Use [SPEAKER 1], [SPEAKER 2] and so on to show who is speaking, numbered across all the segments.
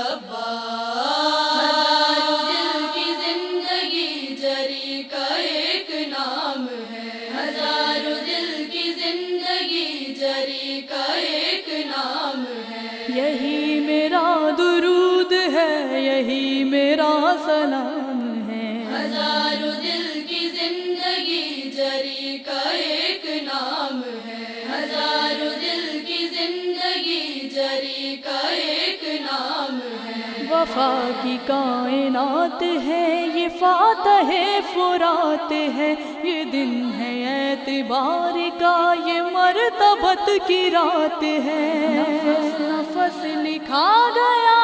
[SPEAKER 1] مرحبا، ہزاروں دل کی زندگی جری کا ایک نام ہے، ہزاروں دل کی زندگی جری کا ایک نام ہے۔
[SPEAKER 2] یہی میرا درود ہے، یہی میرا سلام ہے،
[SPEAKER 1] ہزاروں دل کی زندگی جری کا ایک نام ہے، ہزاروں دل کی زندگی جری کا ایک نام ہے۔
[SPEAKER 2] وفا کی کائنات ہے، یہ فاتح فرات ہے، یہ دن ہے اعتبار کا، یہ مرتبت کی رات ہے۔ نفس نفس لکھا گیا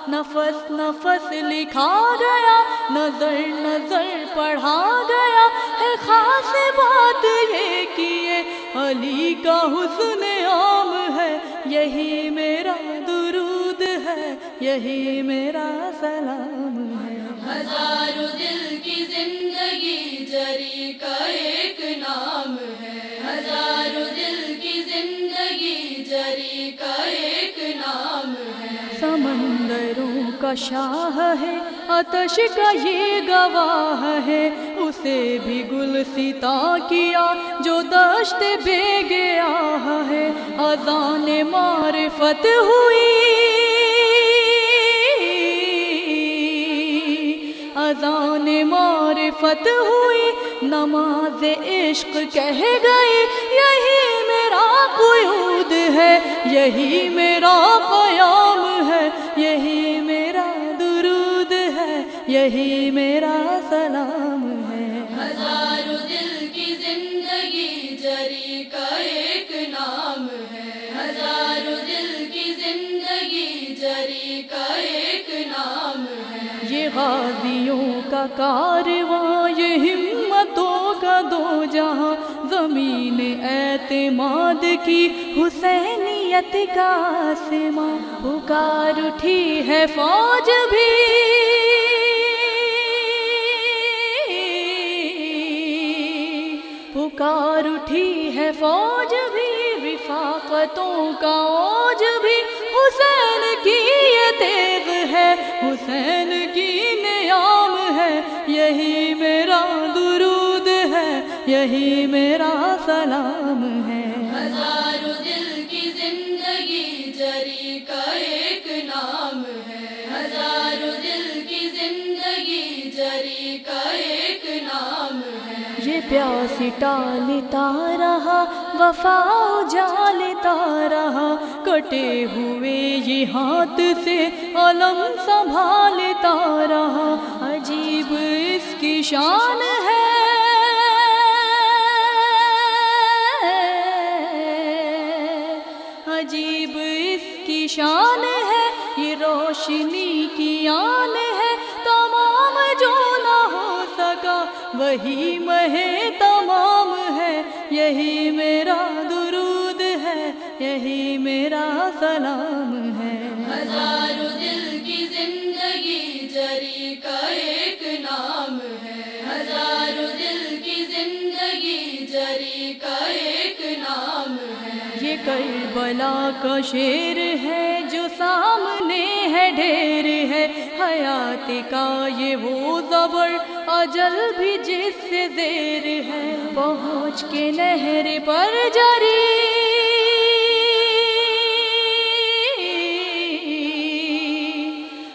[SPEAKER 2] نفس نفس لکھا گیا، نظر نظر پڑھا گیا ہے، خاص بات یہ کہ علی کا حسن عام ہے۔ یہی میرا درود ہے، یہی میرا سلام ہے۔
[SPEAKER 1] ہزاروں دل کی زندگی جری کا ایک نام ہے، ہزاروں دل کی زندگی جری کا ایک نام ہے۔
[SPEAKER 2] سمندروں کا شاہ ہے، آتش کا یہ گواہ ہے، اسے بھی گلستاں کیا جو دشت بے گیاہ ہے۔ اذان معرفت ہوئی، اذان معرفت ہوئی، نماز عشق کہہ گئی، یہی میرا قیود ہے، یہی میرا قیام ہے، یہی میرا درود ہے، یہی میرا سلام ہے۔
[SPEAKER 1] ہزاروں دل کی زندگی جری کا ایک نام ہے، ہزاروں دل کی زندگی جری کا ایک نام ہے۔
[SPEAKER 2] یہ غازیوں کا کارواں، یہ ہمتوں کا دو جہاں، زمین اعتماد کی حسینیت کا آسماں، پکار اٹھی ہے فوج بھی، پکار اٹھی ہے فوج بھی، رفاقتوں کا اوج بھی، حسین کی یہ تیغ ہے، حسین کی نیام ہے، یہی میرا درود ہے، یہی میرا سلام ہے۔
[SPEAKER 1] ہزاروں دل کی زندگی جری کا ایک نام ہے، ہزاروں دل کی زندگی جری کا ایک نام ہے۔
[SPEAKER 2] یہ پیاس ٹالتا رہا، وفا اجالتا رہا، کٹے ہوئے یہ ہاتھ سے علم سنبھالتا رہا، عجیب اس کی شان ہے، عجیب اس کی شان ہے، یہ روشنی کی آن ہے، تمام جو نہ ہو سکا وہی مہے تمام ہے، یہی میرا درود ہے، یہی میرا سلام ہے۔
[SPEAKER 1] ہزاروں دل کی زندگی جری کا ایک نام ہے، ہزاروں دل کی زندگی جری کا ایک نام ہے۔
[SPEAKER 2] یہ کربلا کا شیر ہے جو سامنے ہے ڈھیر ہے، حیات کا یہ وہ زبر اجل بھی جس سے زیر ہے، پہنچ کے نہر پر جری،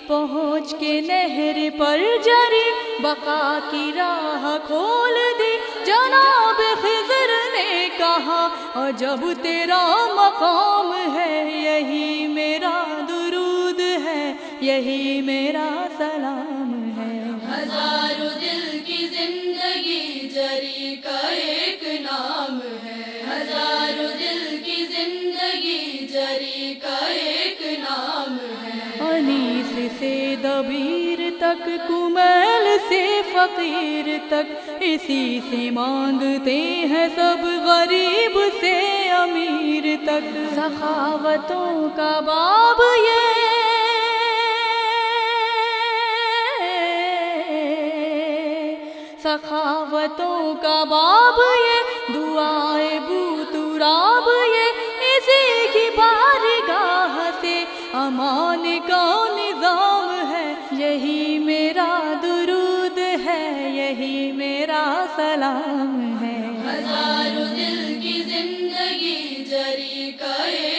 [SPEAKER 2] پہنچ کے نہر پر جری، بقا کی راہ کھول دی، جناب خضر نے کہا عجب تیرا مقام ہے، یہی میرا درود ہے، یہی میرا سلام ہے۔
[SPEAKER 1] ہزاروں دل کی زندگی جری کا ایک نام ہے، ہزاروں دل کی زندگی جری کا ایک نام ہے۔
[SPEAKER 2] انیس سے دبیر تک، کمیل سے فقیر تک، اسی سے مانگتے ہیں سب، غریب سے امیر تک، سخاوتوں کا باب یہ، سخاوتوں کا باب یہ، دعائے بو تراب سلام ہے۔
[SPEAKER 1] ہزاروں دل کی زندگی جری کا ایک